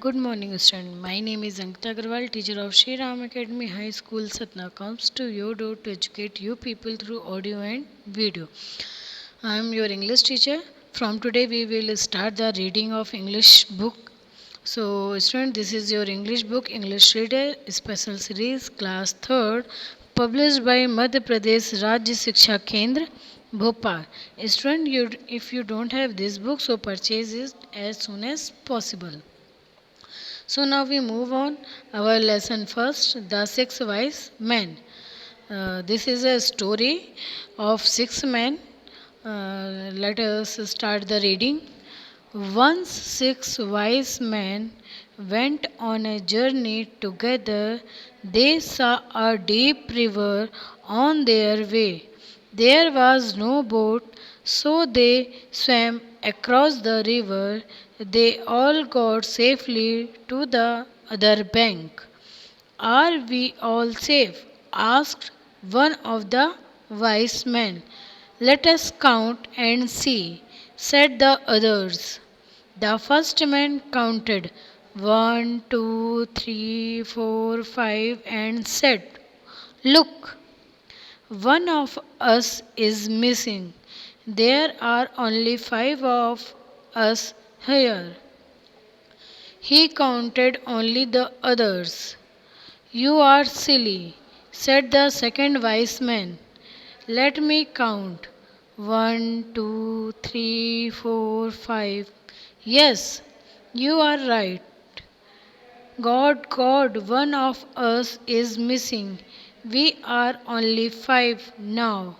Good morning, student. My name is Ankita Agarwal, teacher of Shri Ram Academy High School, Satna. Comes to your door to educate you people through audio and video. I am your English teacher. From today, we will start the reading of English book. So, student, this is your English book, English Reader Special Series, Class 3rd, published by Madhya Pradesh Rajya Shiksha Kendra, Bhopal. Student, if you don't have this book, so purchase it as soon as possible. So now we move on our lesson first, the six wise men. This is a story of six men. Let us start the reading. Once six wise men went on a journey together. They saw a deep river on their way. There was no boat, so they swam across the river. They all got safely to the other bank. Are we all safe? Asked one of the wise men. Let us count and see, said the others. The first man counted 1, 2, 3, 4, 5 and said, look, one of us is missing. There are only five of us here. He counted only the others. You are silly, said the second wise man. Let me count. 1, 2, 3, 4, 5. Yes, you are right. God, one of us is missing. We are only five now.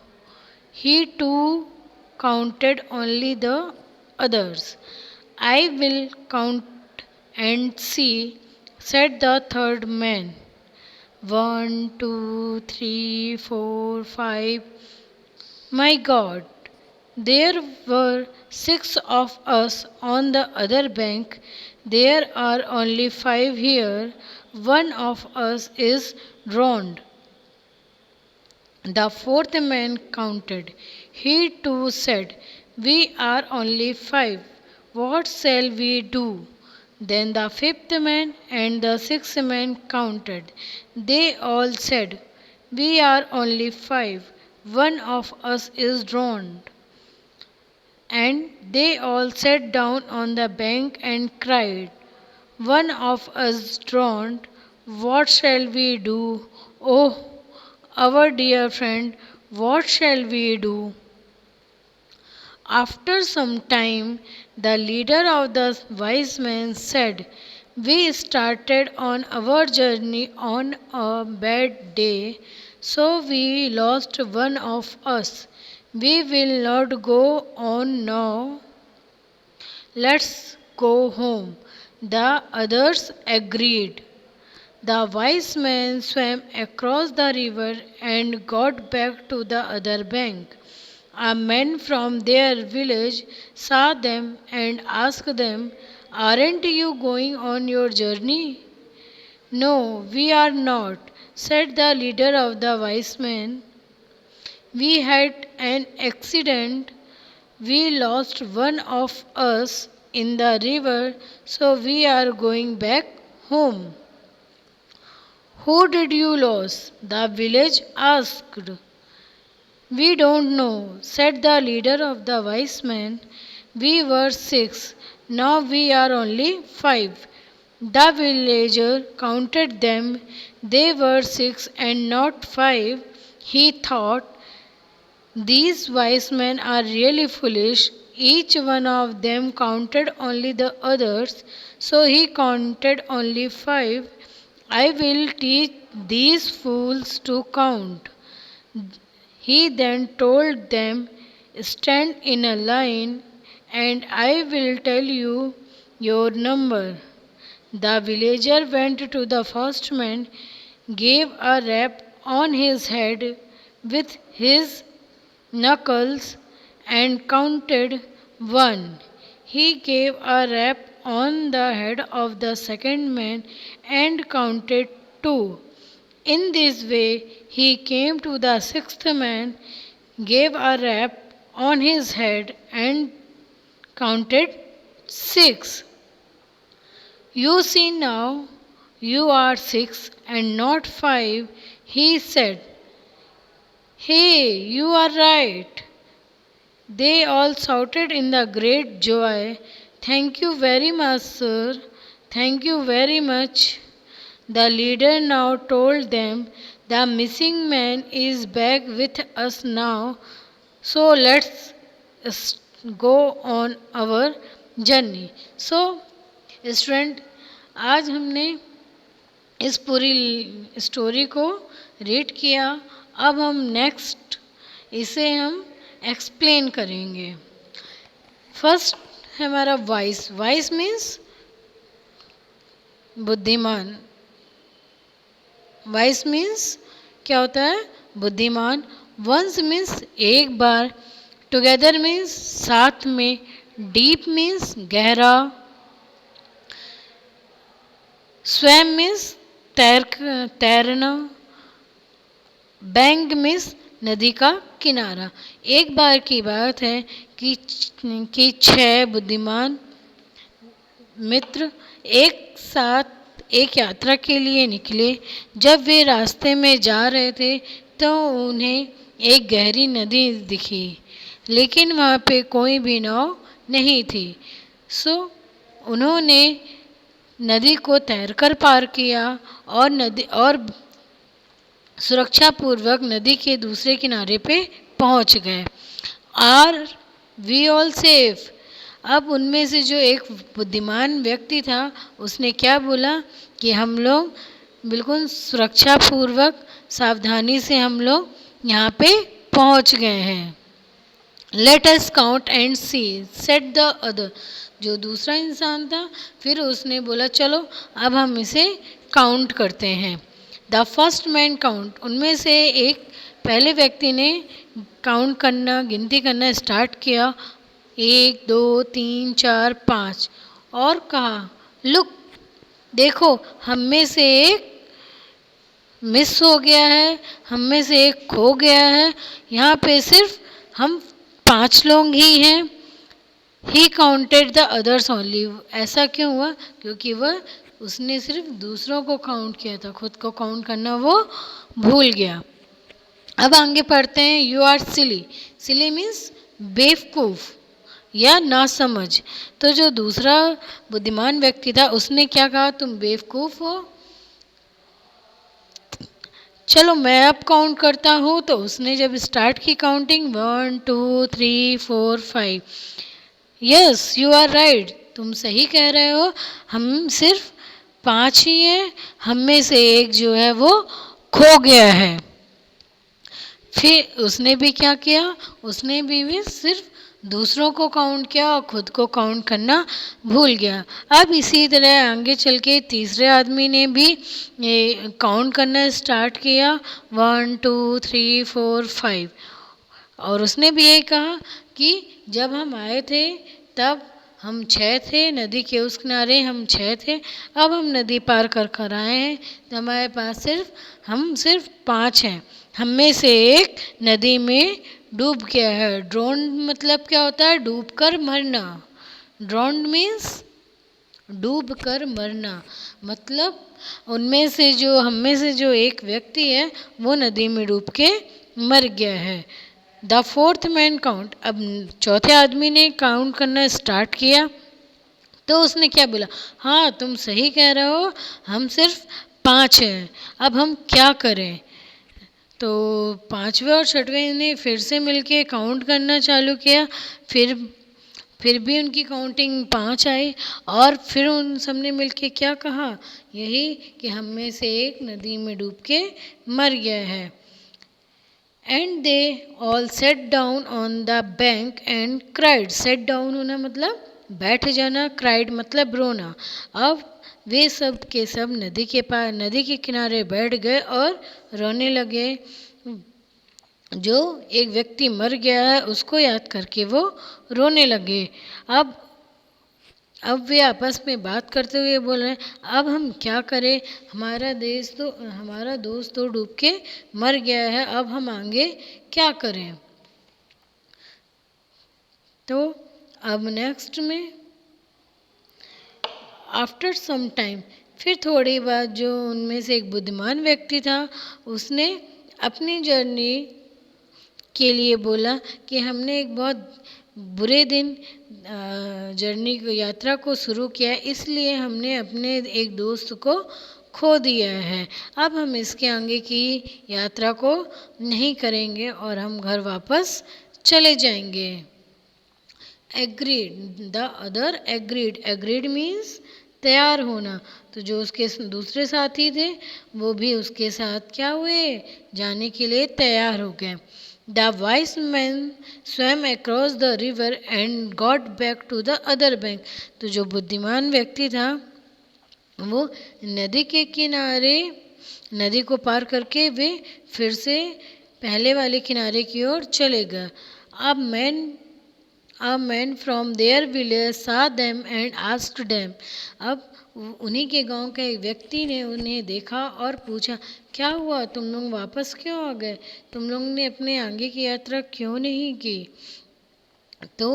He too counted only the others. I will count and see, said the third man. 1, 2, 3, 4, 5. My God, there were six of us on the other bank. There are only five here. One of us is drowned. The fourth man counted. He too said, we are only five. What shall we do? Then the fifth man and the sixth man counted. They all said, we are only five. One of us is drowned. And they all sat down on the bank and cried, one of us drowned. What shall we do? Oh, our dear friend, what shall we do? After some time, the leader of the wise men said, we started on our journey on a bad day, so we lost one of us. We will not go on now. Let's go home. The others agreed. The wise men swam across the river and got back to the other bank. A man from their village saw them and asked them, aren't you going on your journey? No, we are not, said the leader of the wise men. We had an accident. We lost one of us in the river, so we are going back home. Who did you lose? The village asked. We don't know, said the leader of the wise men. We were six, now we are only five. The villager counted them. They were six and not five. He thought, these wise men are really foolish. Each one of them counted only the others, so he counted only five. I will teach these fools to count. He then told them, stand in a line and I will tell you your number. The villager went to the first man, gave a rap on his head with his knuckles and counted one. He gave a rap on the head of the second man and counted two. In this way, he came to the sixth man, gave a rap on his head and counted six. You see now, you are 6 and not 5, he said. Hey, you are right. They all shouted in the great joy. Thank you very much, sir. Thank you very much. The leader now told them the missing man is back with us now, so let's go on our journey. So, student, आज हमने इस पूरी story को read किया. अब हम next इसे हम एक्सप्लेन करेंगे. फर्स्ट है हमारा वाइस. वाइस मीन्स बुद्धिमान. वाइस मीन्स क्या होता है? बुद्धिमान. वंस मीन्स एक बार. टुगेदर मीन्स साथ में. डीप मीन्स गहरा. स्वयं मीन्स तैरना. बैंक मीन्स नदी का किनारा. एक बार की बात है कि 6 बुद्धिमान मित्र एक साथ एक यात्रा के लिए निकले. जब वे रास्ते में जा रहे थे तो उन्हें एक गहरी नदी दिखी, लेकिन वहाँ पे कोई भी नाव नहीं थी. सो उन्होंने नदी को तैरकर पार किया और सुरक्षापूर्वक नदी के दूसरे किनारे पे पहुंच गए. Are we all safe? अब उनमें से जो एक बुद्धिमान व्यक्ति था उसने क्या बोला कि हम लोग बिल्कुल सुरक्षापूर्वक सावधानी से हम लोग यहाँ पे पहुंच गए हैं. Let us count and see said the other. जो दूसरा इंसान था फिर उसने बोला चलो अब हम इसे काउंट करते हैं. The first man count. उनमें से एक पहले व्यक्ति ने काउंट करना, गिनती करना स्टार्ट किया. 1 2 3 4 5 और कहा लुक, देखो हम में से एक मिस हो गया है, हम में से एक खो गया है. यहाँ पे सिर्फ हम 5 लोग ही हैं. He counted the others only. ऐसा क्यों हुआ? क्योंकि उसने सिर्फ दूसरों को काउंट किया था, खुद को काउंट करना वो भूल गया. अब आगे पढ़ते हैं. You are silly. Silly means बेवकूफ़ या नासमझ. तो जो दूसरा बुद्धिमान व्यक्ति था उसने क्या कहा? तुम बेवकूफ़ हो. चलो मैं अब काउंट करता हूँ. तो उसने जब स्टार्ट की counting 1 2 3 4 5. Yes you are right. तुम सही कह रहे हो, हम सिर्फ 5 ही हैं, हम में से एक जो है वो खो गया है. फिर उसने भी क्या किया? उसने भी सिर्फ दूसरों को काउंट किया और खुद को काउंट करना भूल गया. अब इसी तरह आगे चल के तीसरे आदमी ने भी काउंट करना स्टार्ट किया 1 2 3 4 5. और उसने भी यही कहा कि जब हम आए थे तब हम 6 थे, नदी के उस किनारे हम 6 थे. अब हम नदी पार कर कर आए हैं तो हमारे पास हम सिर्फ 5 हैं. हम में से एक नदी में डूब गया है. ड्रोन मतलब क्या होता है? डूब कर मरना. ड्रोन मीन्स डूब कर मरना. मतलब हम में से जो एक व्यक्ति है वो नदी में डूब के मर गया है. The fourth man count. अब चौथे आदमी ने काउंट करना स्टार्ट किया तो उसने क्या बोला? हाँ तुम सही कह रहे हो, हम सिर्फ 5 हैं, अब हम क्या करें? तो 5वें और 6वें ने फिर से मिलके काउंट करना चालू किया. फिर भी उनकी काउंटिंग 5 आई और फिर उन सब ने मिलके क्या कहा? यही कि हम में से एक नदी में डूब के मर गया है. And they all set down on the bank and cried. Set down होना मतलब बैठ जाना, क्राइड मतलब रोना. अब वे सब के सब नदी के किनारे बैठ गए और रोने लगे. जो एक व्यक्ति मर गया है उसको याद करके वो रोने लगे. अब वे आपस में बात करते हुए बोल रहे हैं अब हम क्या करें? हमारा दोस्त तो डूब के मर गया है, अब हम आगे क्या करें? तो अब नेक्स्ट में आफ्टर सम टाइम, फिर थोड़ी बाद जो उनमें से एक बुद्धिमान व्यक्ति था उसने अपनी जर्नी के लिए बोला कि हमने एक बहुत बुरे दिन जर्नी यात्रा को शुरू किया, इसलिए हमने अपने एक दोस्त को खो दिया है। अब हम इसके आगे की यात्रा को नहीं करेंगे और हम घर वापस चले जाएंगे। Agreed, the other agreed, agreed means तैयार होना। तो जो उसके दूसरे साथी थे वो भी उसके साथ क्या हुए, जाने के लिए तैयार हो गए। The vice man swam across the river and got back to the other bank। तो जो बुद्धिमान व्यक्ति था वो नदी के किनारे, नदी को पार करके वे फिर से पहले वाले किनारे की ओर चले गए। अब A man from their village saw them and asked them। अब उन्हीं के गांव का एक व्यक्ति ने उन्हें देखा और पूछा, क्या हुआ, तुम लोग वापस क्यों आ गए, तुम लोग ने अपने आगे की यात्रा क्यों नहीं की। तो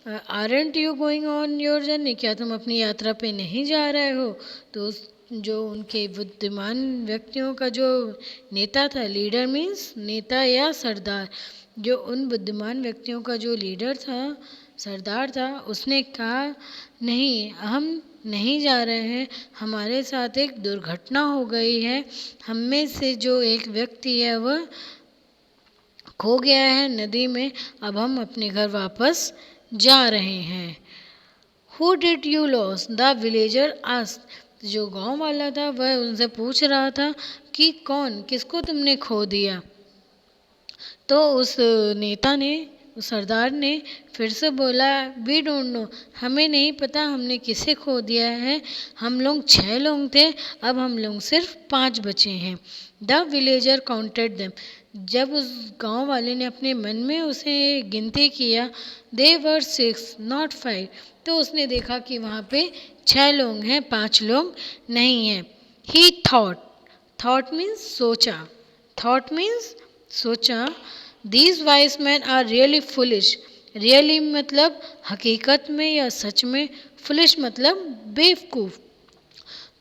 aren't you going on your journey, क्या तुम अपनी यात्रा पे नहीं जा रहे हो। तो जो उनके बुद्धिमान व्यक्तियों का जो नेता था, लीडर मीन्स नेता या सरदार, जो उन बुद्धिमान व्यक्तियों का जो लीडर था, सरदार था, उसने कहा नहीं, हम नहीं जा रहे हैं, हमारे साथ एक दुर्घटना हो गई है, हम में से जो एक व्यक्ति है वह खो गया है नदी में, अब हम अपने घर वापस जा रहे हैं। Who did you loss, the villager asked. जो गांव वाला था वह उनसे पूछ रहा था कि कौन, किसको तुमने खो दिया। तो उस नेता ने, उस सरदार ने फिर से बोला, वी डोंट नो, हमें नहीं पता हमने किसे खो दिया है, हम लोग 6 लोग थे, अब हम लोग सिर्फ 5 बचे हैं। The villager counted them. जब उस गांव वाले ने अपने मन में उसे गिनती किया, दे वर 6 नॉट 5। तो उसने देखा कि वहाँ पे 6 लोग हैं, 5 लोग नहीं हैं। ही थॉट, थॉट मीन्स सोचा, थॉट मीन्स सोचा, these wise man are really foolish. Really मतलब हकीकत में या सच में, फुलिश मतलब बेवकूफ़।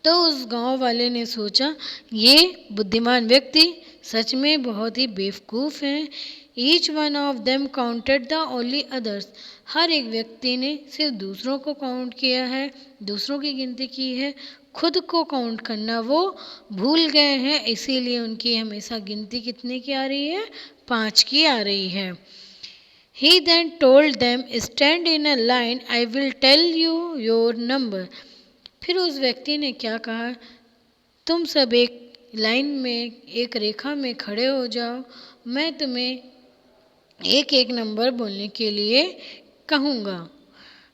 तो उस गांव वाले ने सोचा ये बुद्धिमान व्यक्ति सच में बहुत ही बेवकूफ़ हैं। Each one of them counted the only others. हर एक व्यक्ति ने सिर्फ दूसरों को काउंट किया है, दूसरों की गिनती की है, खुद को काउंट करना वो भूल गए हैं, इसीलिए उनकी हमेशा गिनती कितने की आ रही है, 5 की आ रही है। He then told them, stand in a line, I will tell you your number। फिर उस व्यक्ति ने क्या कहा, तुम सब एक लाइन में, एक रेखा में खड़े हो जाओ, मैं तुम्हें एक एक नंबर बोलने के लिए कहूँगा।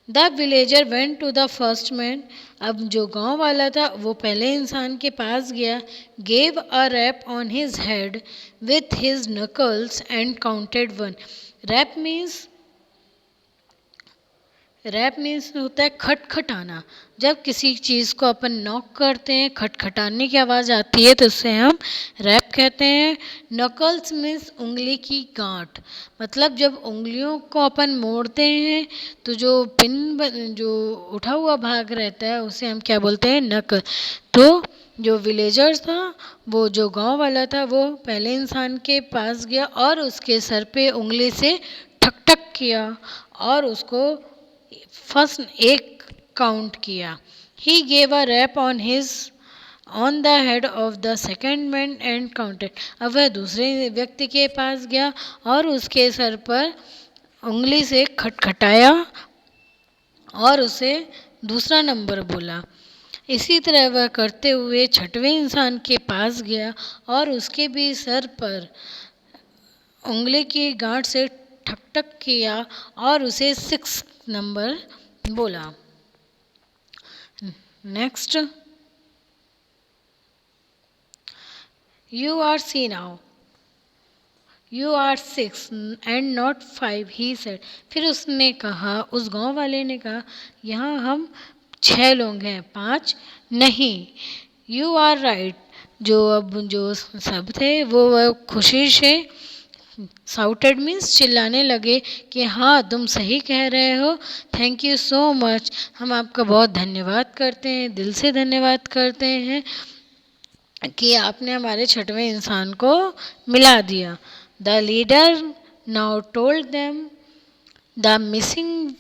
The villager went to the first man. अब जो गांव वाला था वो पहले इंसान के पास गया। Gave a rap on his head with his knuckles and counted 1। Rap means होता है खटखटाना। जब किसी चीज़ को अपन नॉक करते हैं, खटखटाने की आवाज़ आती है तो उसे हम रैप कहते हैं। नकल्स मीन्स उंगली की गांठ, मतलब जब उंगलियों को अपन मोड़ते हैं तो जो जो उठा हुआ भाग रहता है उसे हम क्या बोलते हैं, नकल। तो जो विलेजर्स था, वो जो गांव वाला था, वो पहले इंसान के पास गया और उसके सर पे उंगली से ठक ठक किया और उसको फर्स्ट एक काउंट किया। He gave a rap on the head of the second man and counted. अब वह दूसरे व्यक्ति के पास गया और उसके सर पर उंगली से खटखटाया और उसे दूसरा नंबर बोला। इसी तरह वह करते हुए छठवें इंसान के पास गया और उसके भी सर पर उंगली की गांठ से ठक ठक किया और उसे 6 नंबर बोला। Next, you are see now, you are 6 and not 5 he said. फिर उसने कहा, उस गांव वाले ने कहा, यहाँ हम 6 लोग हैं, 5 नहीं। You are right. जो अब जो सब थे वो खुशी से साउटेड मीन्स चिल्लाने लगे कि हाँ तुम सही कह रहे हो, थैंक यू सो मच, हम आपका बहुत धन्यवाद करते हैं, दिल से धन्यवाद करते हैं कि आपने हमारे छठवें इंसान को मिला दिया। The leader now told them the missing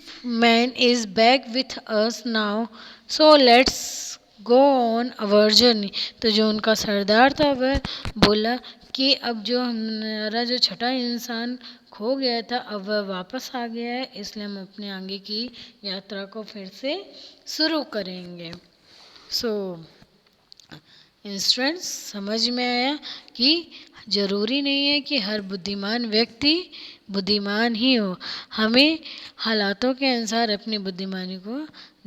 man is back with us now, so let's go on our journey. तो जो उनका सरदार था वह बोला कि अब जो हमारा जो छठा इंसान खो गया था अब वह वापस आ गया है, इसलिए हम अपने आगे की यात्रा को फिर से शुरू करेंगे। सो स्टूडेंट्स समझ में आया कि ज़रूरी नहीं है कि हर बुद्धिमान व्यक्ति बुद्धिमान ही हो, हमें हालातों के अनुसार अपनी बुद्धिमानी को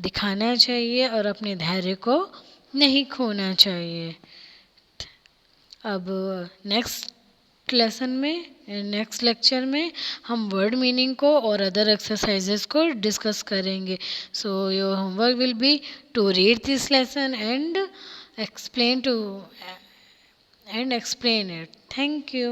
दिखाना चाहिए और अपने धैर्य को नहीं खोना चाहिए। अब नेक्स्ट लेक्चर में हम वर्ड मीनिंग को और अदर एक्सरसाइजेस को डिस्कस करेंगे। So your homework will be to read this lesson and explain it. Thank you.